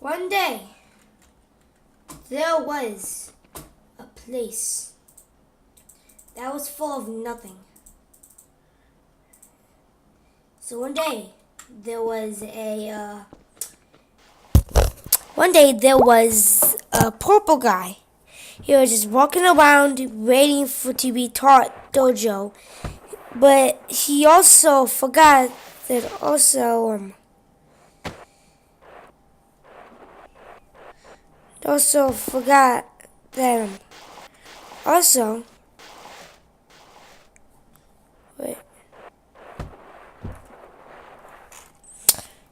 One day, there was a place that was full of nothing. So one day, there was a purple guy. He was just walking around waiting for to be taught dojo, but he also forgot that also wait.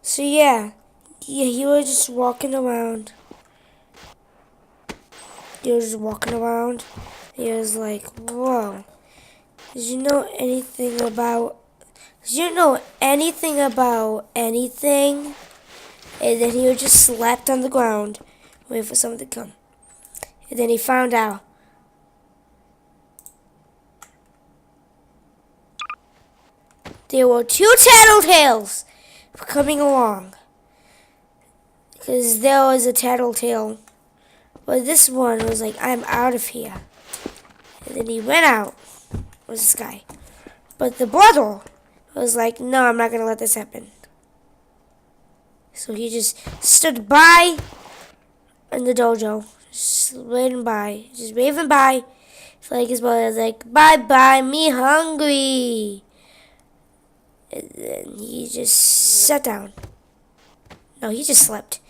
So yeah, he was just walking around. He was just walking around. He was like, "Whoa! Did you know anything about? Did you know anything about anything?" And then he was just slapped on the ground, waiting for someone to come. And then he found out. There were two tattletales coming along. Because there was a tattletale. But this one was like, "I'm out of here." And then he went out. Was this guy. But the brother was like, "No, I'm not going to let this happen." So he just stood by in the dojo. Just waving by. Just waving by. Like his brother was like, "Bye-bye, me hungry." And then he just sat down. No, he just slept.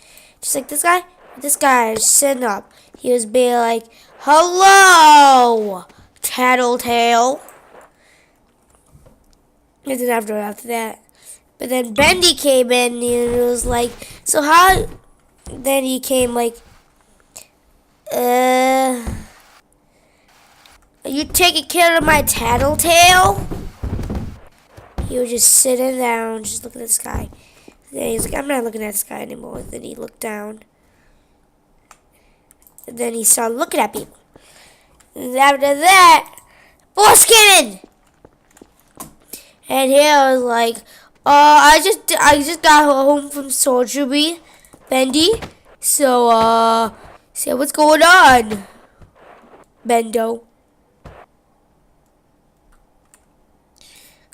Just like this guy. This guy is sitting up. He was being like, "Hello, Tattletale." And then after that. But then Bendy came in and it was like, "So how?" Then he came like, "Are you taking care of my Tattletale?" He was just sitting down, just looking at the sky. Then he's like, "I'm not looking at the sky anymore." Then he looked down. And then he started looking at people. And after that, boss came in. And he was like, I just got home from surgery, Bendy. So, what's going on, Bendo?"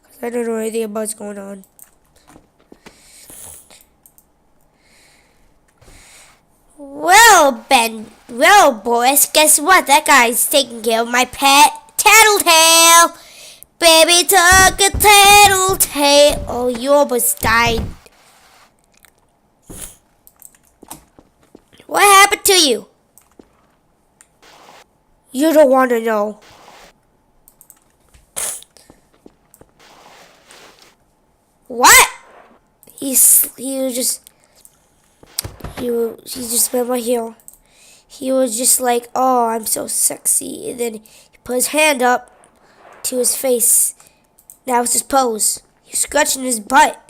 Cause I don't know anything about what's going on. Well, boys, guess what? That guy's taking care of my pet, Tattletale. Baby took a Tattletale. Oh, you almost died. What happened to you? You don't want to know. What? He just went right here. He was just like, "Oh, I'm so sexy." And then he put his hand up to his face. That was his pose. He was scratching his butt.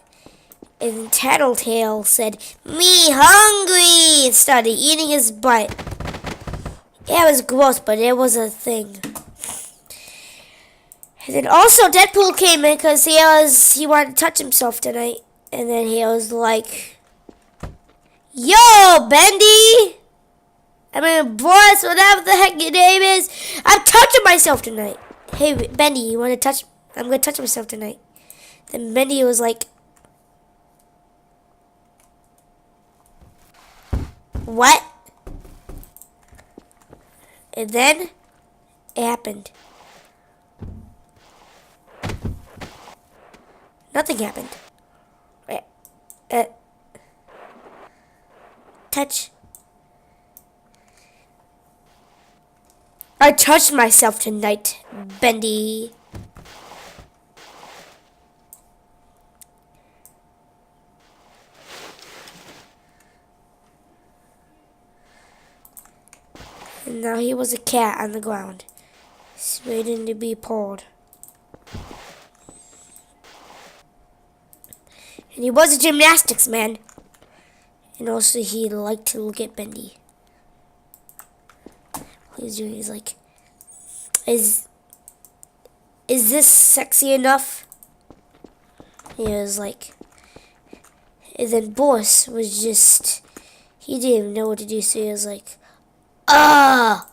And then Tattletale said, "Me hungry," and started eating his butt. Yeah, it was gross, but it was a thing. And then also Deadpool came in because he wanted to touch himself tonight. And then he was like, "Yo, Bendy! I mean, boss, whatever the heck your name is, I'm touching myself tonight. Hey, Bendy, you want to touch? I'm going to touch myself tonight." Then Bendy was like, "What?" And then it happened. Nothing happened. Touch. I touched myself tonight, Bendy. And now he was a cat on the ground, just waiting to be pulled. And he was a gymnastics man. And also he liked to look at Bendy. He's like, is this sexy enough?" He was like, and then Boss was just, He didn't even know what to do, so he was like, ah!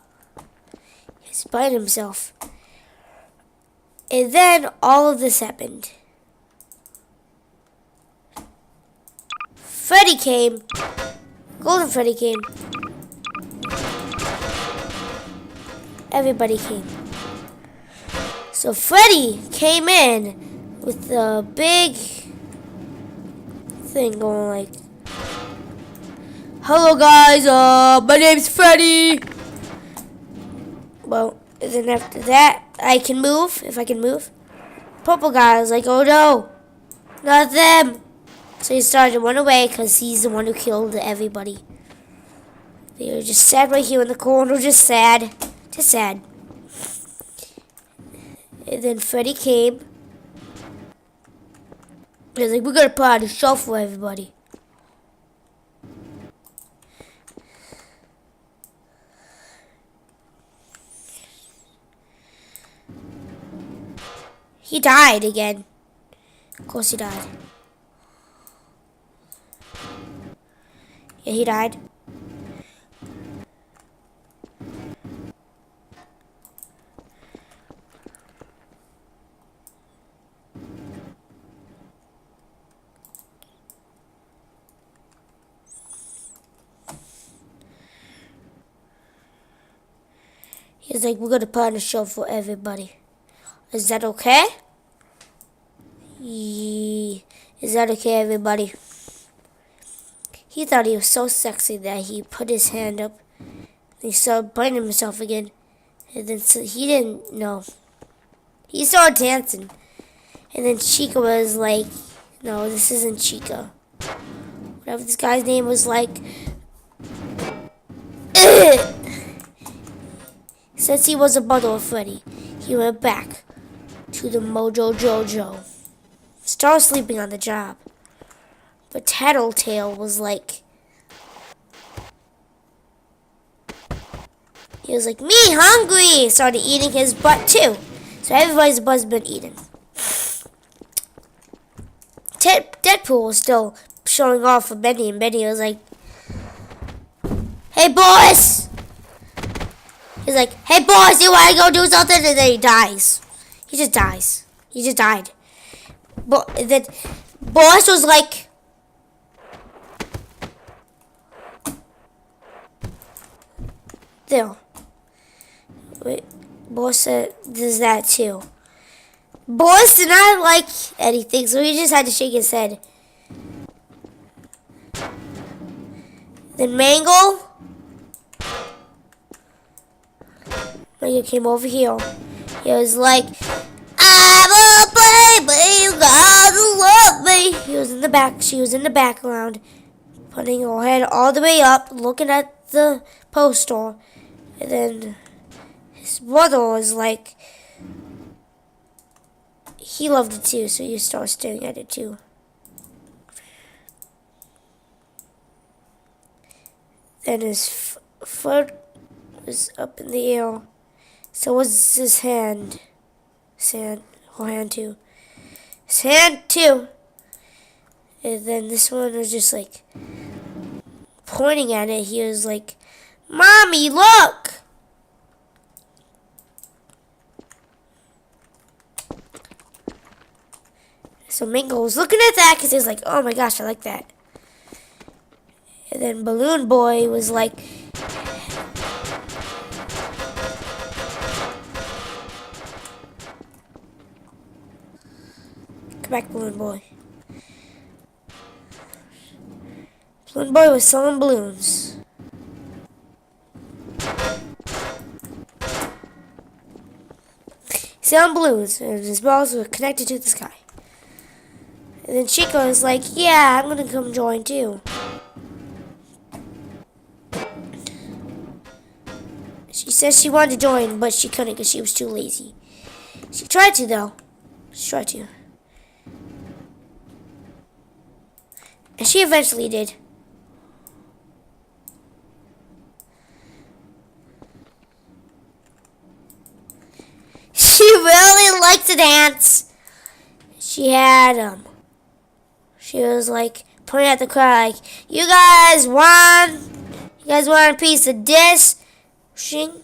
He's biting himself. And then all of this happened. Freddy came. Golden Freddy came. Everybody came. So Freddy came in with a big thing going like, hello guys, my name's Freddy. Well, then after that, I can move, if I can move. Purple guy was like, oh no, not them. So he started to run away because he's the one who killed everybody. They were just sad right here in the corner, just sad. Just sad. And then Freddy came. He was like, we're going to put on a show for everybody. He died again. Of course he died. Yeah, he died. He's like, we're going to put on a show for everybody. Is that okay? Is that okay, everybody? He thought he was so sexy that he put his hand up. He started biting himself again. And then so he didn't know. He started dancing. And then Chica was like, no, this isn't Chica. Whatever this guy's name was like. Since he was a bundle of Freddy, he went back to the Mojo Jojo. Started sleeping on the job. But Tattletale was like, he was like, me hungry! Started eating his butt too. So everybody's butt's been eaten. Deadpool was still showing off for Benny, and Benny was like, hey boys! He's like, hey boys, you want to go do something? And then he dies. He just dies. He just died. But then Boss was like, there. Wait, Boss said there's that too. Boss did not like anything, so he just had to shake his head. Then Mango came over here. He was like, I'm a baby, you gotta love me. He was in the back, she was in the background, putting her head all the way up, looking at the poster. And then his brother was like, he loved it too, so he started staring at it too. Then his foot was up in the air. So was his hand. Her hand too. His hand too. And then this one was just like pointing at it. He was like, Mommy, look! So Mango was looking at that because he was like, oh my gosh, I like that. And then Balloon Boy was like, come back, Balloon Boy. Balloon Boy was selling balloons. Selling balloons, and his balls were connected to the sky. And then Chica was like, yeah, I'm gonna come join too. She said she wanted to join, but she couldn't because she was too lazy. She tried to, though. She tried to. And she eventually did. She really liked to dance. She had, she was like pointing at the crowd like, you guys want a piece of this? Shing.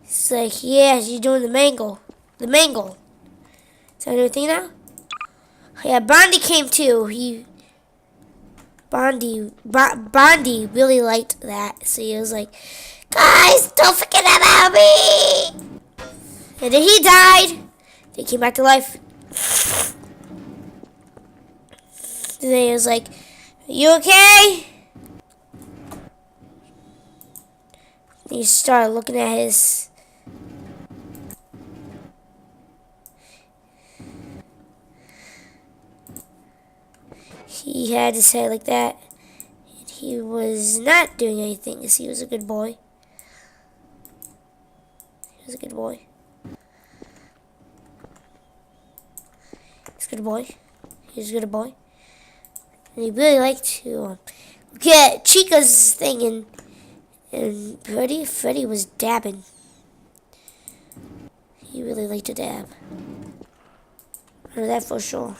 It's like, yeah, she's doing the mangle. The mangle. Is that everything now? Yeah, Bondi came too. Bondi really liked that. So he was like, guys, don't forget about me. And then he died. He came back to life. And then he was like, you okay? And he started looking at his... He had his head like that. And he was not doing anything because he was a good boy. He was a good boy. He's a good boy. He was a good boy. And he really liked to get Chica's thing, and Freddy was dabbing. He really liked to dab. I know that for sure.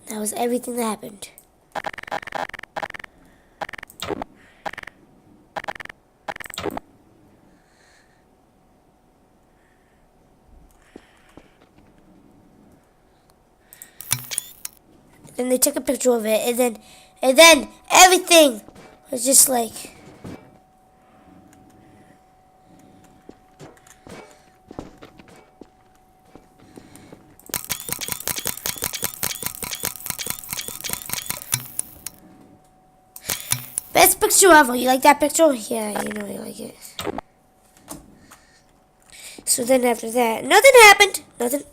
That was everything that happened. Then they took a picture of it, and then everything was just like... Best picture ever. You like that picture? Yeah, you know you like it. So then after that, nothing happened. Nothing.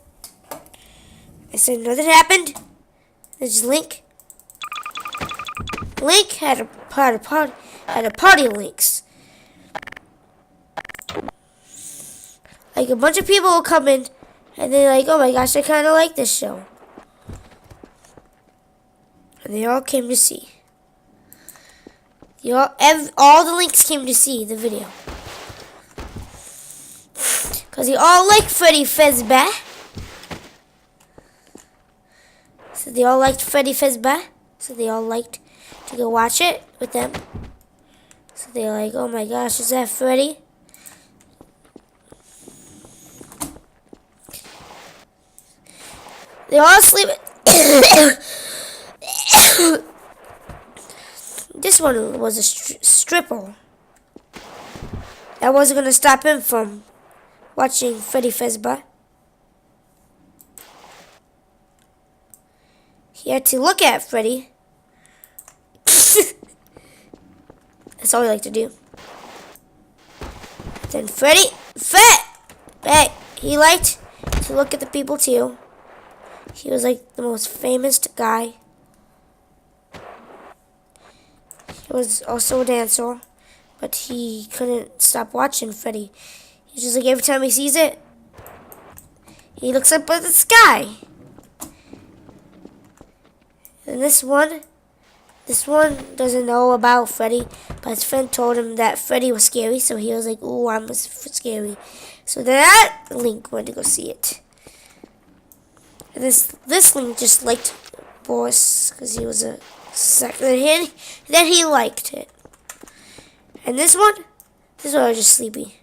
I said nothing happened. There's Link. Link had a party of Links. Like a bunch of people will come in, and they're like, "Oh my gosh, I kind of like this show," and they all came to see. All the Links came to see the video. Because they all like Freddy Fazbear. So they all liked Freddy Fazbear. So they all liked to go watch it with them. So they're like, oh my gosh, is that Freddy? They all sleep. This one was a stripper. That wasn't going to stop him from watching Freddy Fazbear. He had to look at Freddy. That's all he liked to do. Then Freddy, hey, he liked to look at the people too. He was like the most famous guy. He was also a dancer, but he couldn't stop watching Freddy. He's just like every time he sees it, he looks up at the sky. And this one doesn't know about Freddy, but his friend told him that Freddy was scary, so he was like, "Ooh, I'm scary." So then that Link went to go see it. And this Link just liked Boris because he was a second. Then he liked it. And this one was just sleepy.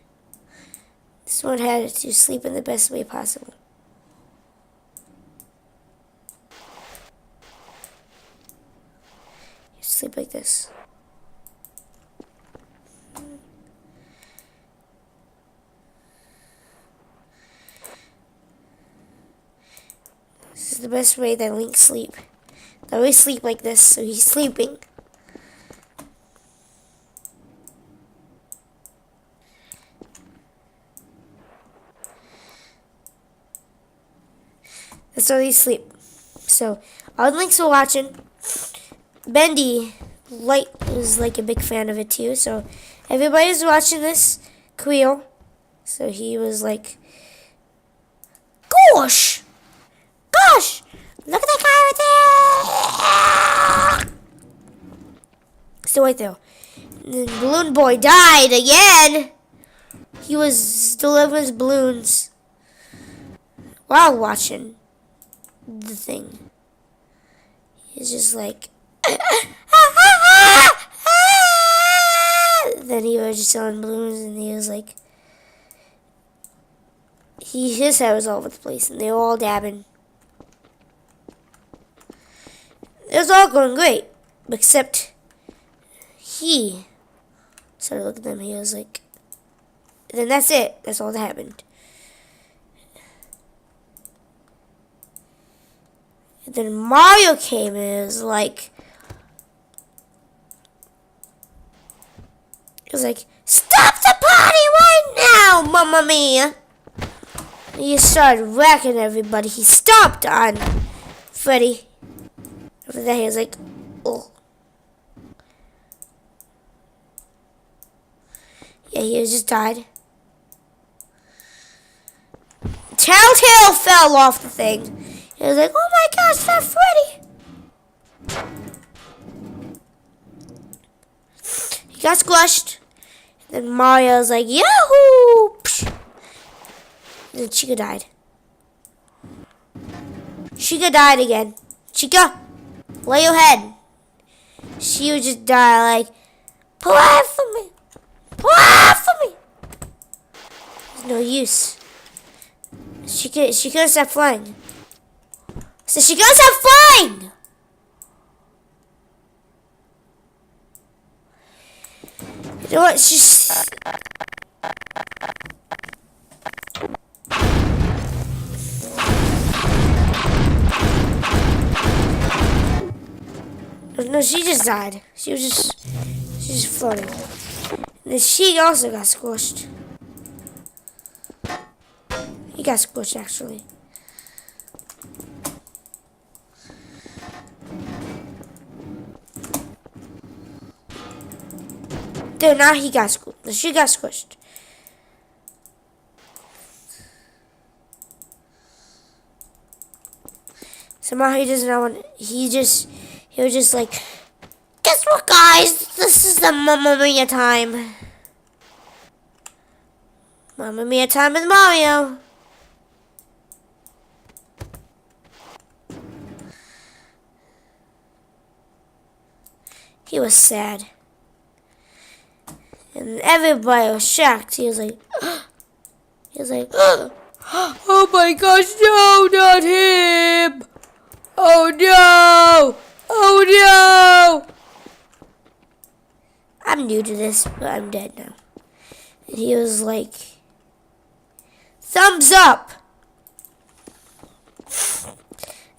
This one had to sleep in the best way possible. You sleep like this. This is the best way that Link sleep. They always sleep like this, so he's sleeping. That's how they sleep. So, all the Links were watching. Bendy Light was like a big fan of it too. So everybody was watching this Creel. So he was like, gosh, look at that guy right there. Still right there. And then Balloon Boy died again. He was delivering his balloons while watching the thing. He's just like, then he was just selling balloons, and he was like, his head was all over the place, and they were all dabbing. It was all going great, except he started looking at them. He was like, and then that's it. That's all that happened. And then Mario came and it was like, stop the party right now, Mamma Mia! And he started whacking everybody. He stomped on Freddy. After that, he was like, oh. Yeah, he just died. Tattletale fell off the thing. He was like, oh my gosh, that's Freddy. He got squished. Then Mario was like, yahoo! And then Chica died. Chica died again. Chica, lay your head. She would just die like, pray for me. Pray for me. There's no use. She couldn't stop flying. So she couldn't stop flying. You know what? No, she just died. She's just floating. And then she also got squished. He got squished actually. Dude, now he got squished. She got squished. Somehow he doesn't know when he was just like, guess what, guys? This is the Mamma Mia time. Mamma Mia time with Mario. He was sad. And everybody was shocked. He was like, oh my gosh, no, not him. Oh no! Oh no! I'm new to this, but I'm dead now. And he was like, thumbs up!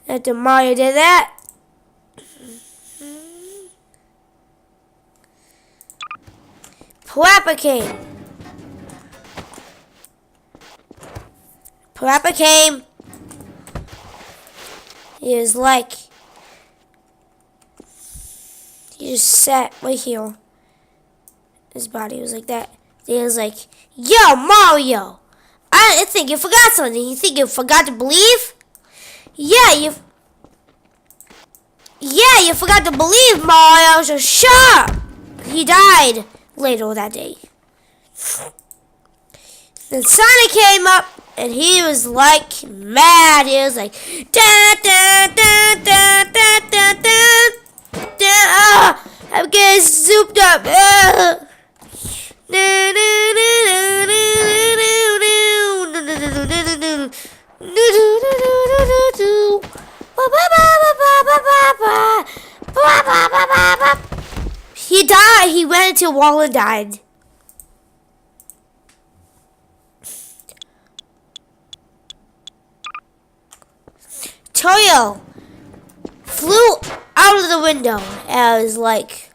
After Mario did that, Parappa came. Parappa came. He was like, he just sat right here. His body was like that. He was like, yo, Mario, I think you forgot something. You think you forgot to believe? Yeah, you forgot to believe, Mario. So shut up. He died later that day. Then Sonic came up. And he was like mad. He was like, da da da da da da da da. I'm getting souped up. He died. He went into a wall and died. Toyo flew out of the window and I was like,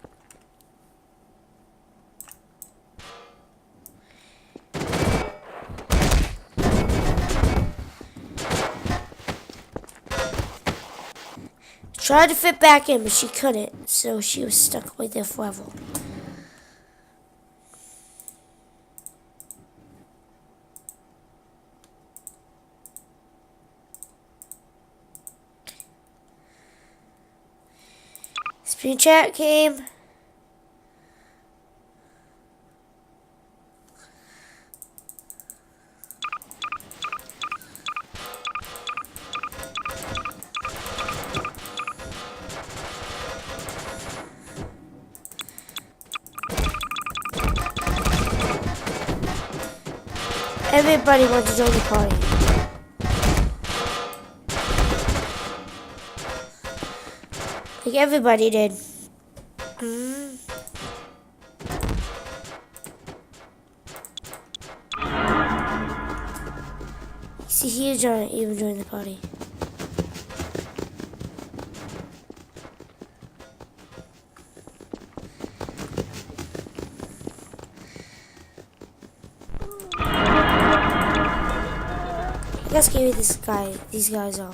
tried to fit back in, but she couldn't, so she was stuck right there forever. Screen chat came. Everybody wants to join the party. Like everybody did. See, he even joined the party. Look how scary these guys are.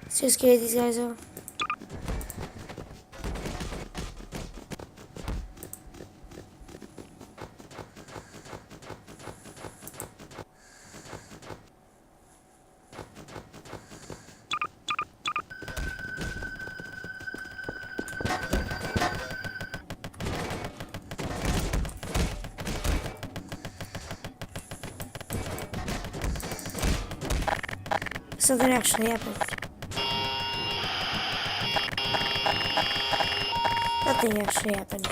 See how scary these guys are. Something actually happened. Nothing actually happened.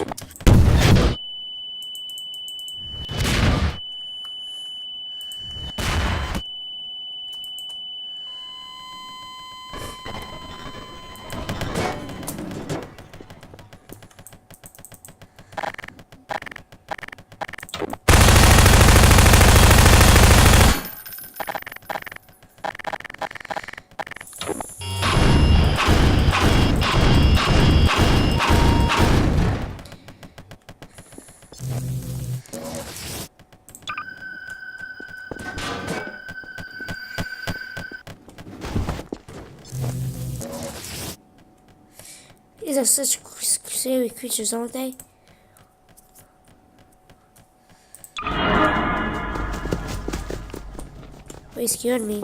These are such scary creatures, aren't they? They scared me.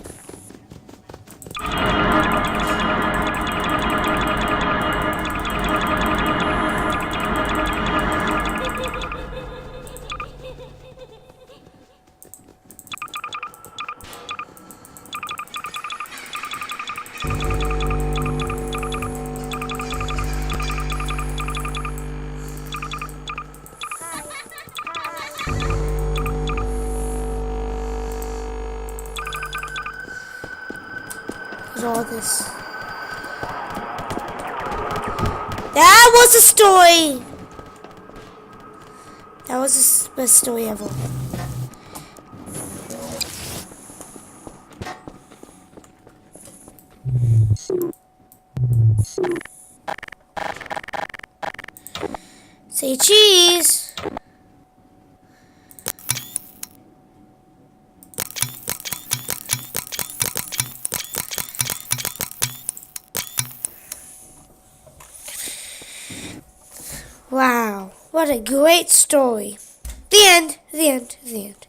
All this. That was a story. That was the best story ever. Say cheese. Wow, what a great story. The end, the end, the end.